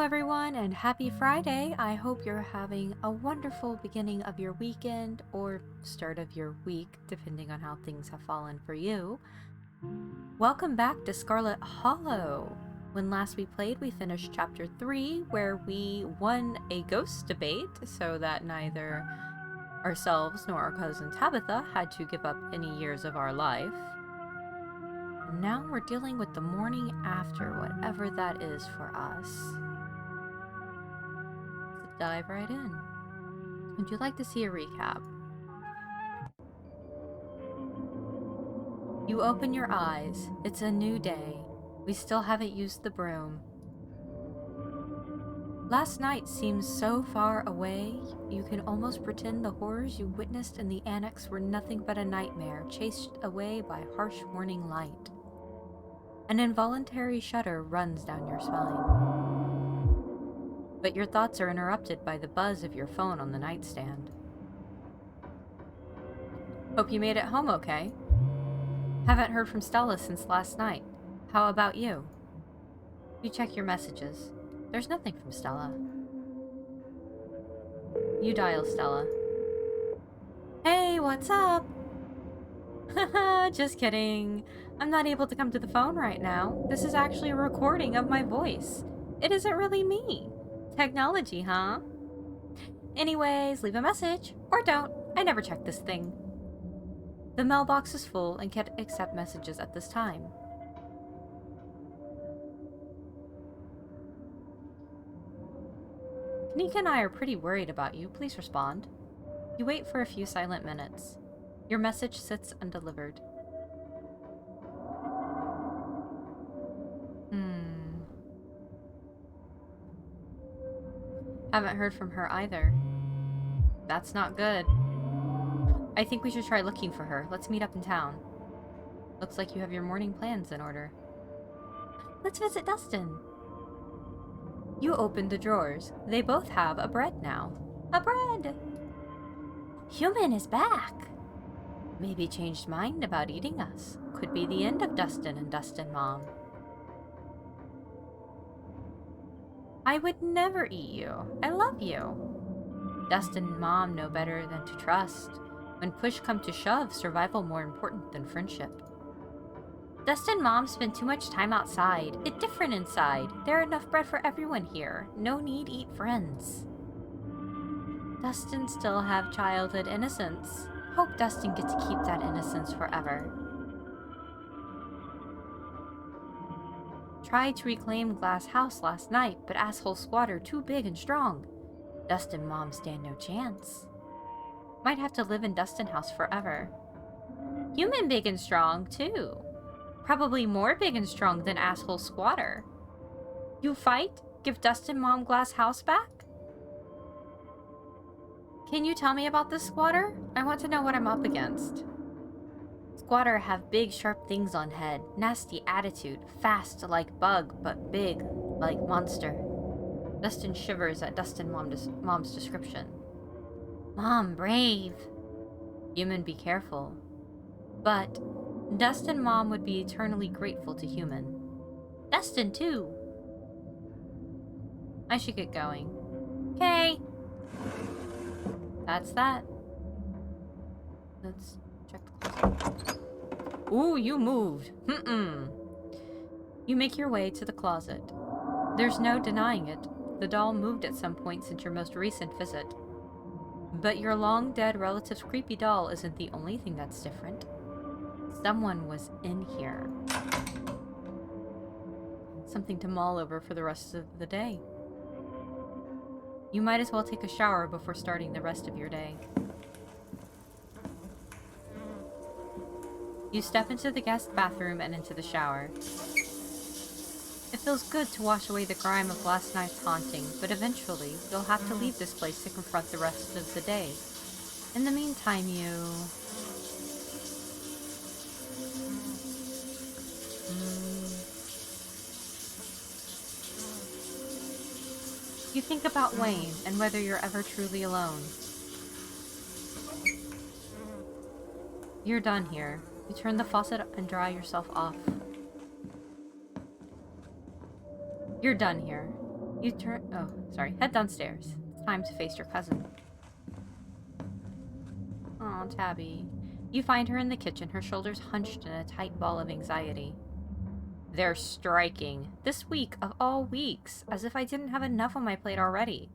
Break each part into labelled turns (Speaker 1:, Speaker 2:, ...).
Speaker 1: everyone, and happy Friday. I hope you're having a wonderful beginning of your weekend or start of your week, depending on how things have fallen for you. Welcome back to Scarlet Hollow. When last we played, we finished Chapter 3, where we won a ghost debate so that neither ourselves nor our cousin Tabitha had to give up any years of our life. And now we're dealing with the morning after, whatever that is for us. Let's dive right in. Would you like to see a recap? You open your eyes. It's a new day. We still haven't used the broom. Last night seems so far away, you can almost pretend the horrors you witnessed in the annex were nothing but a nightmare, chased away by harsh warning light. An involuntary shudder runs down your spine. But your thoughts are interrupted by the buzz of your phone on the nightstand. Hope you made it home okay. Haven't heard from Stella since last night. How about you? You check your messages. There's nothing from Stella. You dial Stella. Hey, what's up? Haha, just kidding. I'm not able to come to the phone right now. This is actually a recording of my voice. It isn't really me. Technology, huh? Anyways, leave a message. Or don't. I never check this thing. The mailbox is full and can't accept messages at this time. Kanika and I are pretty worried about you. Please respond. You wait for a few silent minutes. Your message sits undelivered. Haven't heard from her either. That's not good. I think we should try looking for her. Let's meet up in town. Looks like you have your morning plans in order. Let's visit Dustin. You open the drawers. They both have a bread now. A bread! Human is back. Maybe changed mind about eating us. Could be the end of Dustin and Dustin Mom. I would never eat you. I love you. Dustin and Mom know better than to trust. When push come to shove, survival more important than friendship. Dustin and Mom spend too much time outside. It's different inside. There enough bread for everyone here. No need eat friends. Dustin still have childhood innocence. Hope Dustin gets to keep that innocence forever. Tried to reclaim Glass House last night, but asshole squatter too big and strong. Dustin Mom stand no chance. Might have to live in Dustin House forever. Human big and strong, too. Probably more big and strong than asshole squatter. You fight? Give Dustin Mom Glass House back? Can you tell me about this squatter? I want to know what I'm up against. Squatter have big sharp things on head, nasty attitude, fast like bug, but big like monster. Dustin shivers at Dustin Mom's description. Mom, brave. Human, be careful. But Dustin Mom would be eternally grateful to Human. Dustin, too. I should get going. Okay. That's that. Let's check the closet. Ooh, you moved. You make your way to the closet. There's no denying it. The doll moved at some point since your most recent visit. But your long-dead relative's creepy doll isn't the only thing that's different. Someone was in here. Something to mull over for the rest of the day. You might as well take a shower before starting the rest of your day. You step into the guest bathroom and into the shower. It feels good to wash away the grime of last night's haunting, but eventually you'll have to leave this place to confront the rest of the day. In the meantime, you think about Wayne and whether you're ever truly alone. You're done here. You turn the faucet and dry yourself off. You're done here. Head downstairs. It's time to face your cousin. Aw, Tabby. You find her in the kitchen, her shoulders hunched in a tight ball of anxiety. They're striking. This week of all weeks. As if I didn't have enough on my plate already.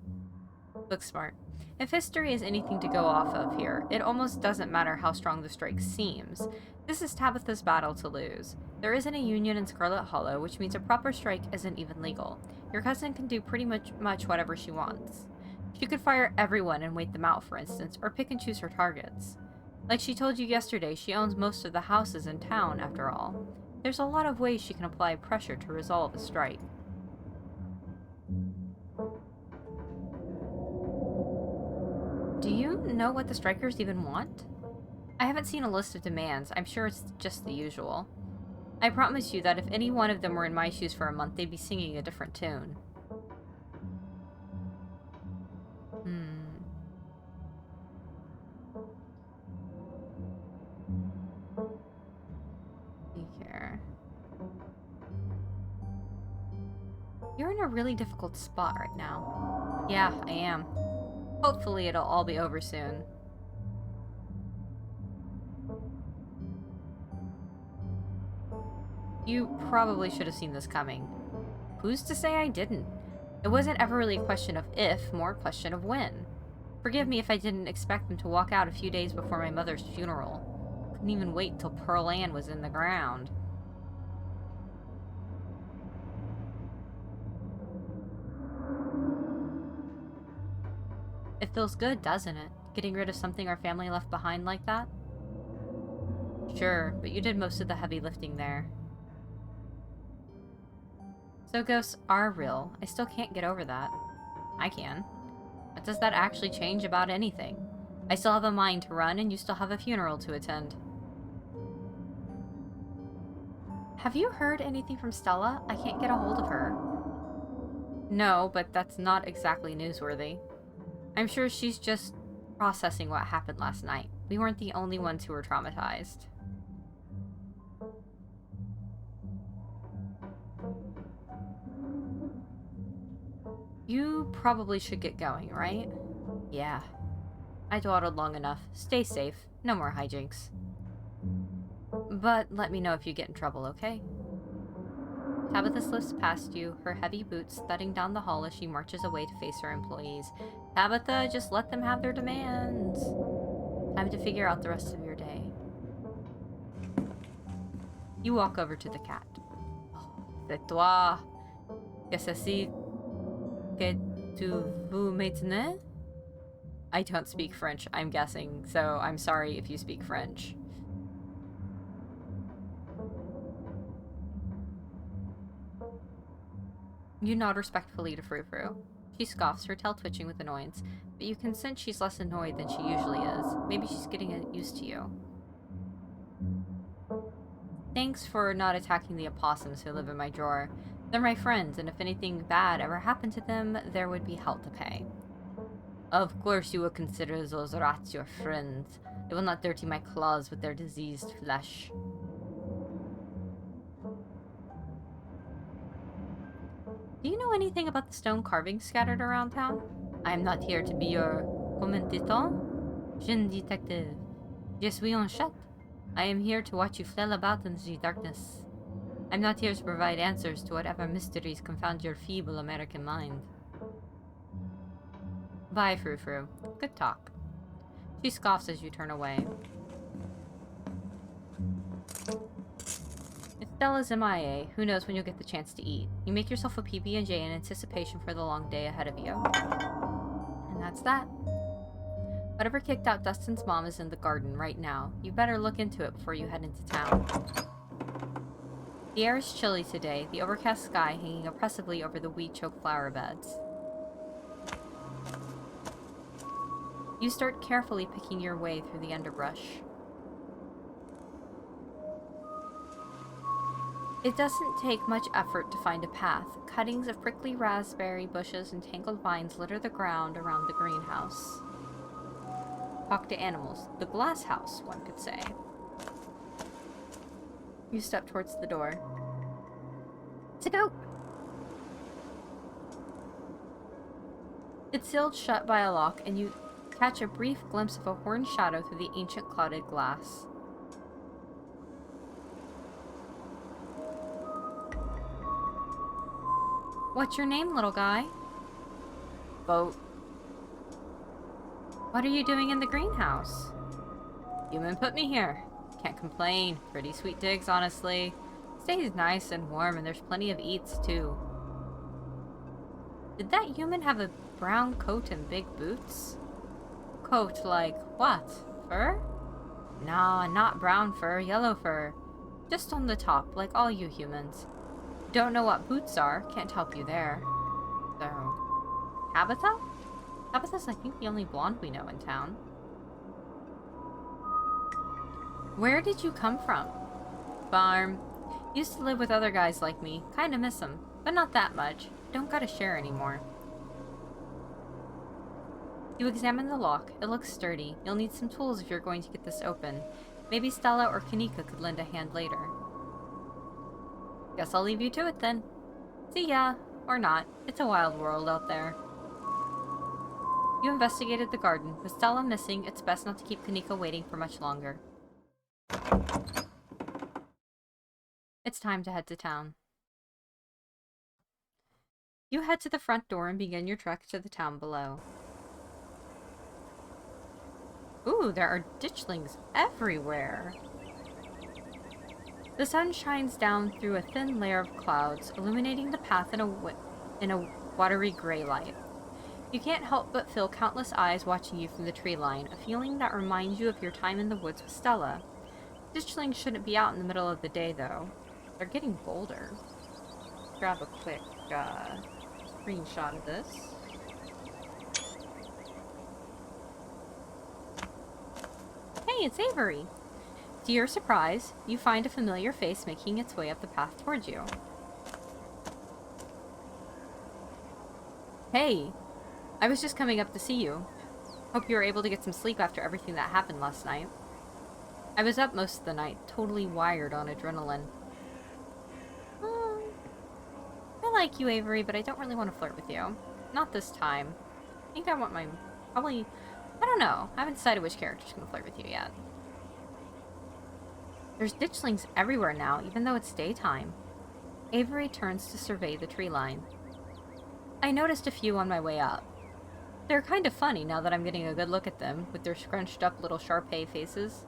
Speaker 1: Look smart. If history is anything to go off of here, it almost doesn't matter how strong the strike seems. This is Tabitha's battle to lose. There isn't a union in Scarlet Hollow, which means a proper strike isn't even legal. Your cousin can do pretty much whatever she wants. She could fire everyone and wait them out, for instance, or pick and choose her targets. Like she told you yesterday, she owns most of the houses in town, after all. There's a lot of ways she can apply pressure to resolve a strike. Do you know what the strikers even want? I haven't seen a list of demands. I'm sure it's just the usual. I promise you that if any one of them were in my shoes for a month, they'd be singing a different tune. Here. You're in a really difficult spot right now. Yeah, I am. Hopefully it'll all be over soon. You probably should have seen this coming. Who's to say I didn't? It wasn't ever really a question of if, more a question of when. Forgive me if I didn't expect them to walk out a few days before my mother's funeral. Couldn't even wait till Pearlanne was in the ground. It feels good, doesn't it? Getting rid of something our family left behind like that? Sure, but you did most of the heavy lifting there. So ghosts are real. I still can't get over that. I can. What does that actually change about anything? I still have a mind to run, and you still have a funeral to attend. Have you heard anything from Stella? I can't get a hold of her. No, but that's not exactly newsworthy. I'm sure she's just processing what happened last night. We weren't the only ones who were traumatized. You probably should get going, right? Yeah. I dawdled long enough. Stay safe. No more hijinks. But let me know if you get in trouble, okay? Tabitha slips past you, her heavy boots thudding down the hall as she marches away to face her employees. Tabitha, just let them have their demands. Time to figure out the rest of your day. You walk over to the cat. C'est toi. Qu'est-ce que tu veux maintenant? I don't speak French, I'm guessing, so I'm sorry if you speak French. You nod respectfully to Frou-Frou. She scoffs, her tail twitching with annoyance, but you can sense she's less annoyed than she usually is. Maybe she's getting used to you. Thanks for not attacking the opossums who live in my drawer. They're my friends, and if anything bad ever happened to them, there would be hell to pay. Of course you will consider those rats your friends. They will not dirty my claws with their diseased flesh. Do you know anything about the stone carvings scattered around town? I am not here to be your commentator. Jeune detective. Je suis un chat. I am here to watch you flail about in the darkness. I'm not here to provide answers to whatever mysteries confound your feeble American mind. Bye, Frou-Frou. Good talk. She scoffs as you turn away. If Stella's MIA, who knows when you'll get the chance to eat. You make yourself a PB&J in anticipation for the long day ahead of you. And that's that. Whatever kicked out Dustin's mom is in the garden right now. You better look into it before you head into town. The air is chilly today, the overcast sky hanging oppressively over the weed-choked flower beds. You start carefully picking your way through the underbrush. It doesn't take much effort to find a path. Cuttings of prickly raspberry bushes and tangled vines litter the ground around the greenhouse. Talk to animals. The glass house, one could say. You step towards the door. To go! It's sealed shut by a lock, and you catch a brief glimpse of a horned shadow through the ancient clouded glass. What's your name, little guy? Boat. What are you doing in the greenhouse? Human put me here. Can't complain. Pretty sweet digs, honestly. Stays nice and warm, and there's plenty of eats, too. Did that human have a brown coat and big boots? Coat like what? Fur? Nah, not brown fur, yellow fur. Just on the top, like all you humans. Don't know what boots are, can't help you there. So... Tabitha? Tabitha's, I think, the only blonde we know in town. Where did you come from? Farm. Used to live with other guys like me. Kinda miss them, but not that much. Don't gotta share anymore. You examine the lock. It looks sturdy. You'll need some tools if you're going to get this open. Maybe Stella or Kanika could lend a hand later. Guess I'll leave you to it then. See ya. Or not. It's a wild world out there. You investigated the garden. With Stella missing, it's best not to keep Kanika waiting for much longer. It's time to head to town. You head to the front door and begin your trek to the town below. Ooh, there are ditchlings everywhere! The sun shines down through a thin layer of clouds, illuminating the path in a watery gray light. You can't help but feel countless eyes watching you from the tree line, a feeling that reminds you of your time in the woods with Stella. Ditchlings shouldn't be out in the middle of the day, though. They're getting bolder. Grab a quick, screenshot of this. Hey, it's Avery! To your surprise, you find a familiar face making its way up the path towards you. Hey! I was just coming up to see you. Hope you were able to get some sleep after everything that happened last night. I was up most of the night, totally wired on adrenaline. I like you, Avery, but I don't really want to flirt with you. Not this time. I think I want my... probably... I don't know. I haven't decided which character's gonna flirt with you yet. There's ditchlings everywhere now, even though it's daytime. Avery turns to survey the tree line. I noticed a few on my way up. They're kind of funny now that I'm getting a good look at them, with their scrunched up little Shar-Pei faces.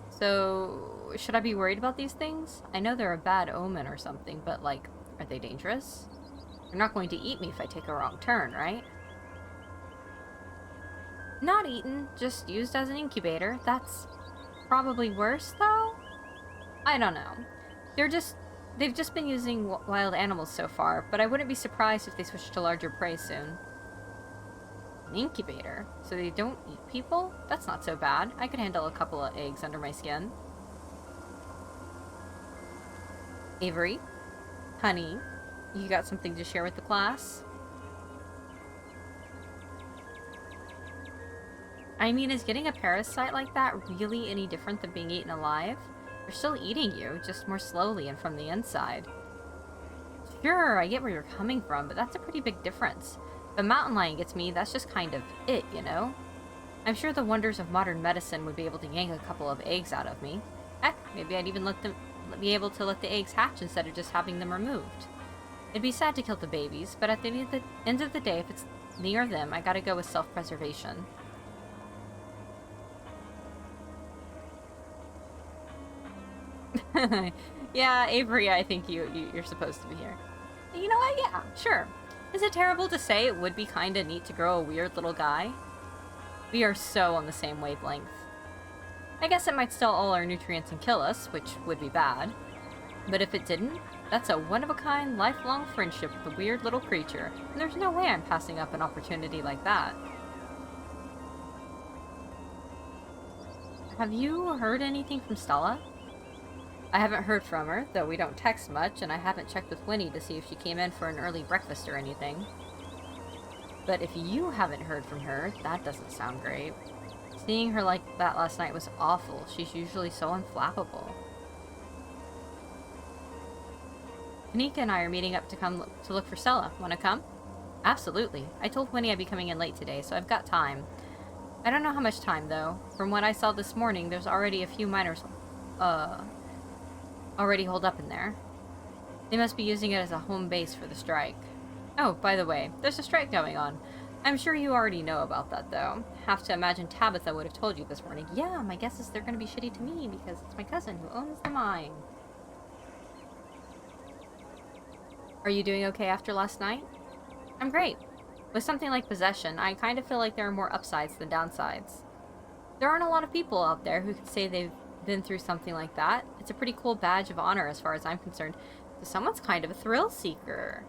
Speaker 1: So, should I be worried about these things? I know they're a bad omen or something, but like, are they dangerous? They're not going to eat me if I take a wrong turn, right? Not eaten, just used as an incubator. That's probably worse, though? I don't know. They've just been using wild animals so far, but I wouldn't be surprised if they switch to larger prey soon. An incubator? So they don't eat people? That's not so bad. I could handle a couple of eggs under my skin. Avery? Honey? You got something to share with the class? I mean, is getting a parasite like that really any different than being eaten alive? They're still eating you, just more slowly and from the inside. Sure, I get where you're coming from, but that's a pretty big difference. If a mountain lion gets me, that's just kind of it, you know? I'm sure the wonders of modern medicine would be able to yank a couple of eggs out of me. Heck, maybe I'd even be able to let the eggs hatch instead of just having them removed. It'd be sad to kill the babies, but at the end of the day, if it's me or them, I gotta go with self-preservation. Yeah, Avery, I think you're supposed to be here. You know what? Yeah, sure. Is it terrible to say it would be kinda neat to grow a weird little guy? We are so on the same wavelength. I guess it might steal all our nutrients and kill us, which would be bad. But if it didn't, that's a one-of-a-kind, lifelong friendship with a weird little creature, and there's no way I'm passing up an opportunity like that. Have you heard anything from Stella? I haven't heard from her, though we don't text much, and I haven't checked with Winnie to see if she came in for an early breakfast or anything. But if you haven't heard from her, that doesn't sound great. Seeing her like that last night was awful. She's usually so unflappable. Kanika and I are meeting up to look for Stella. Wanna come? Absolutely. I told Winnie I'd be coming in late today, so I've got time. I don't know how much time, though. From what I saw this morning, there's already a few miners, already holed up in there. They must be using it as a home base for the strike. Oh, by the way, there's a strike going on. I'm sure you already know about that, though. Have to imagine Tabitha would have told you this morning. Yeah, my guess is they're going to be shitty to me because it's my cousin who owns the mine. Are you doing okay after last night? I'm great. With something like possession, I kind of feel like there are more upsides than downsides. There aren't a lot of people out there who could say they've been through something like that. It's a pretty cool badge of honor as far as I'm concerned. So someone's kind of a thrill seeker.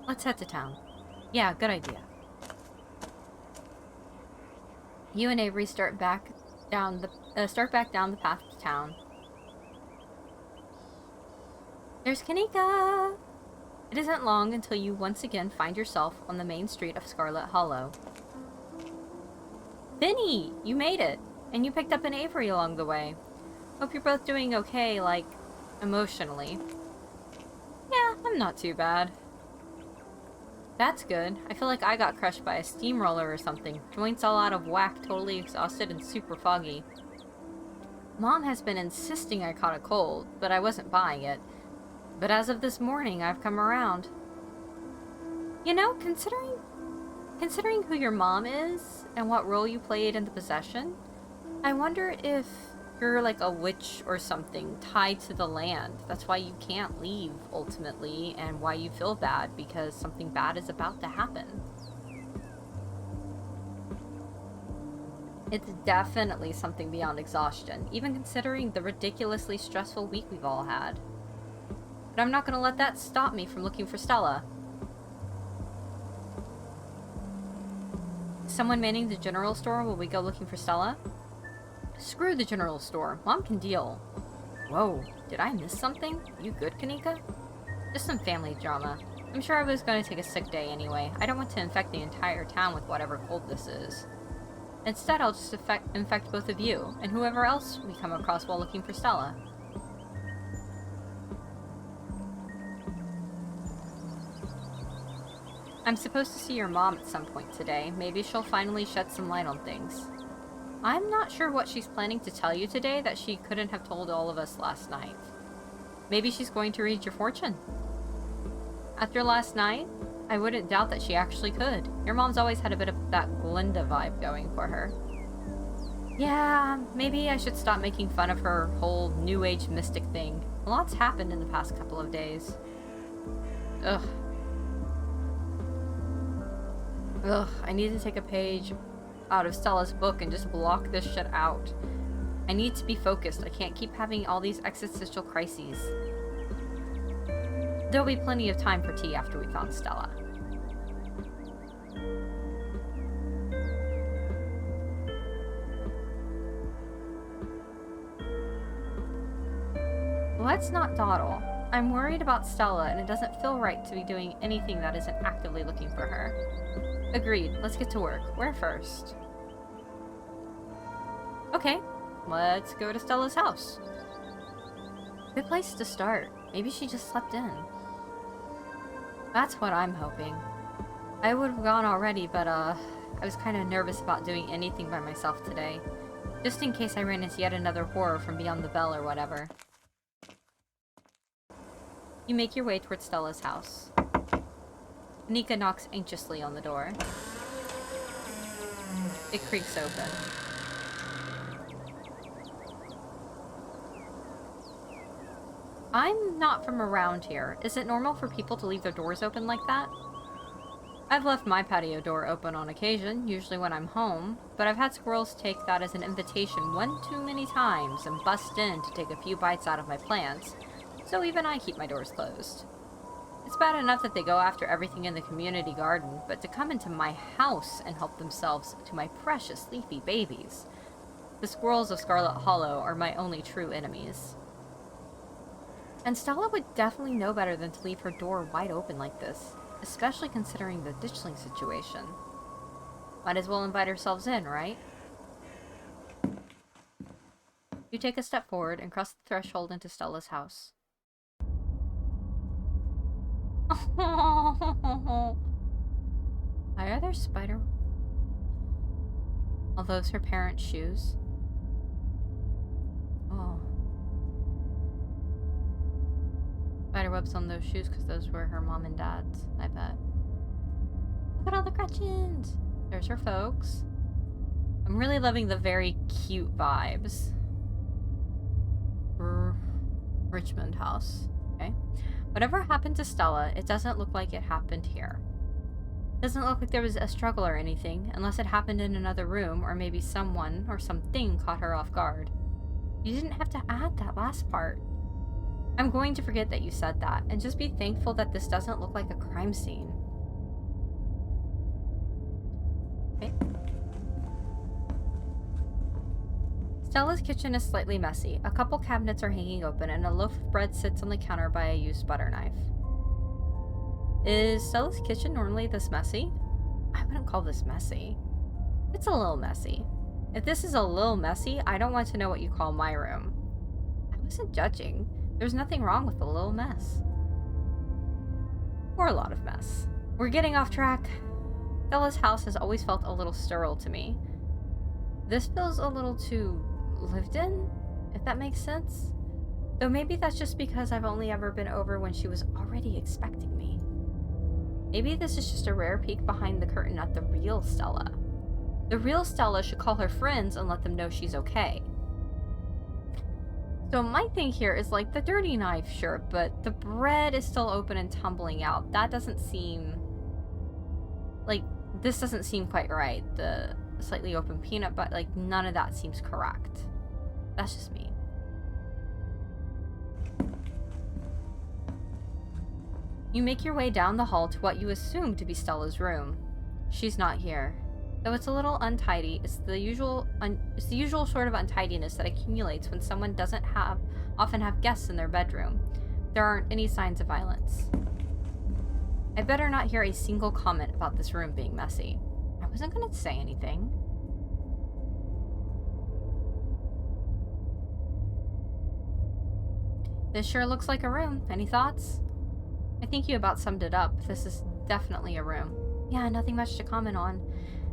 Speaker 1: Let's head to town. Yeah, good idea. You and Avery start back down the path to town. There's Kanika! It isn't long until you once again find yourself on the main street of Scarlet Hollow. Vinny! You made it! And you picked up an Avery along the way. Hope you're both doing okay, like, emotionally. Yeah, I'm not too bad. That's good. I feel like I got crushed by a steamroller or something. Joints all out of whack, totally exhausted and super foggy. Mom has been insisting I caught a cold, but I wasn't buying it. But as of this morning, I've come around. You know, considering who your mom is and what role you played in the possession, I wonder if you're like a witch or something tied to the land. That's why you can't leave, ultimately, and why you feel bad, because something bad is about to happen. It's definitely something beyond exhaustion, even considering the ridiculously stressful week we've all had. But I'm not gonna let that stop me from looking for Stella. Is someone manning the general store while we go looking for Stella? Screw the general store. Mom can deal. Whoa, did I miss something? You good, Kanika? Just some family drama. I'm sure I was going to take a sick day anyway. I don't want to infect the entire town with whatever cold this is. Instead, I'll just infect both of you, and whoever else we come across while looking for Stella. I'm supposed to see your mom at some point today. Maybe she'll finally shed some light on things. I'm not sure what she's planning to tell you today that she couldn't have told all of us last night. Maybe she's going to read your fortune. After last night, I wouldn't doubt that she actually could. Your mom's always had a bit of that Glinda vibe going for her. Yeah, maybe I should stop making fun of her whole New Age mystic thing. A lot's happened in the past couple of days. Ugh, I need to take a page out of Stella's book and just block this shit out. I need to be focused. I can't keep having all these existential crises. There'll be plenty of time for tea after we found Stella. Let's not dawdle. I'm worried about Stella, and it doesn't feel right to be doing anything that isn't actively looking for her. Agreed. Let's get to work. Where first? Okay, let's go to Stella's house. Good place to start. Maybe she just slept in. That's what I'm hoping. I would have gone already, but I was kind of nervous about doing anything by myself today. Just in case I ran into yet another horror from beyond the bell or whatever. You make your way towards Stella's house. Nika knocks anxiously on the door. It creaks open. I'm not from around here. Is it normal for people to leave their doors open like that? I've left my patio door open on occasion, usually when I'm home, but I've had squirrels take that as an invitation one too many times and bust in to take a few bites out of my plants, so even I keep my doors closed. It's bad enough that they go after everything in the community garden, but to come into my house and help themselves to my precious leafy babies. The squirrels of Scarlet Hollow are my only true enemies. And Stella would definitely know better than to leave her door wide open like this, especially considering the ditchling situation. Might as well invite ourselves in, right? You take a step forward and cross the threshold into Stella's house. Why are there spider... Are those her parents' shoes? Oh. Spider webs on those shoes because those were her mom and dad's, I bet. Look at all the Gretchens! There's her folks. I'm really loving the very cute vibes. Richmond House. Okay. Whatever happened to Stella, it doesn't look like it happened here. It doesn't look like there was a struggle or anything, unless it happened in another room, or maybe someone or something caught her off guard. You didn't have to add that last part. I'm going to forget that you said that, and just be thankful that this doesn't look like a crime scene. Okay. Stella's kitchen is slightly messy. A couple cabinets are hanging open, and a loaf of bread sits on the counter by a used butter knife. Is Stella's kitchen normally this messy? I wouldn't call this messy. It's a little messy. If this is a little messy, I don't want to know what you call my room. I wasn't judging. There's nothing wrong with a little mess. Or a lot of mess. We're getting off track. Stella's house has always felt a little sterile to me. This feels a little too lived in, if that makes sense. Though maybe that's just because I've only ever been over when she was already expecting me. Maybe this is just a rare peek behind the curtain at the real Stella. The real Stella should call her friends and let them know she's okay. So my thing here is like the dirty knife, sure, but the bread is still open and tumbling out. That doesn't seem... like, this doesn't seem quite right. The slightly open peanut butter, like, none of that seems correct. That's just me. You make your way down the hall to what you assume to be Stella's room. She's not here. Though it's a little untidy, it's the usual sort of untidiness that accumulates when someone doesn't often have guests in their bedroom. There aren't any signs of violence. I better not hear a single comment about this room being messy. I wasn't gonna say anything. This sure looks like a room. Any thoughts? I think you about summed it up. This is definitely a room. Yeah, nothing much to comment on.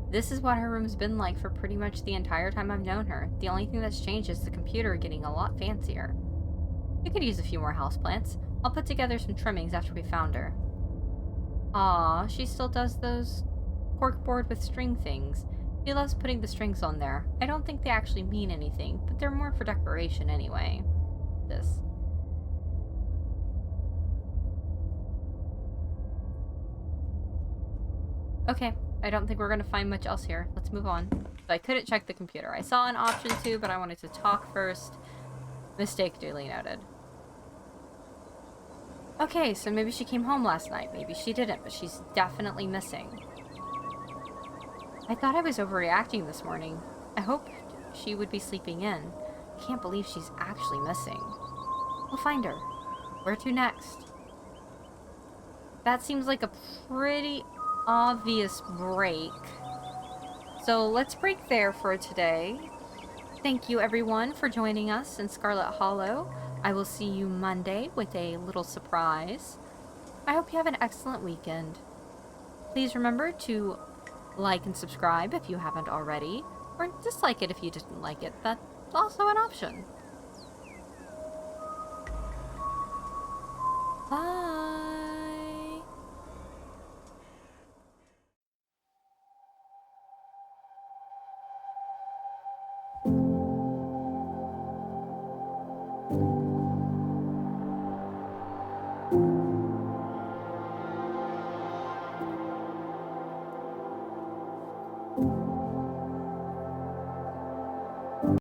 Speaker 1: This is what her room's been like for pretty much the entire time I've known her. The only thing that's changed is the computer getting a lot fancier. We could use a few more houseplants. I'll put together some trimmings after we found her. Aw, she still does those corkboard with string things. She loves putting the strings on there. I don't think they actually mean anything, but they're more for decoration anyway. This. Okay, I don't think we're gonna find much else here. Let's move on. So I couldn't check the computer. I saw an option to, but I wanted to talk first. Mistake duly noted. Okay, so maybe she came home last night. Maybe she didn't, but she's definitely missing. I thought I was overreacting this morning. I hoped she would be sleeping in. Can't believe she's actually missing. We'll find her. Where to next? That seems like a pretty obvious break. So let's break there for today. Thank you everyone for joining us in Scarlet Hollow. I will see you Monday with a little surprise. I hope you have an excellent weekend. Please remember to like and subscribe if you haven't already, or dislike it if you didn't like it. That's also an option. Bye.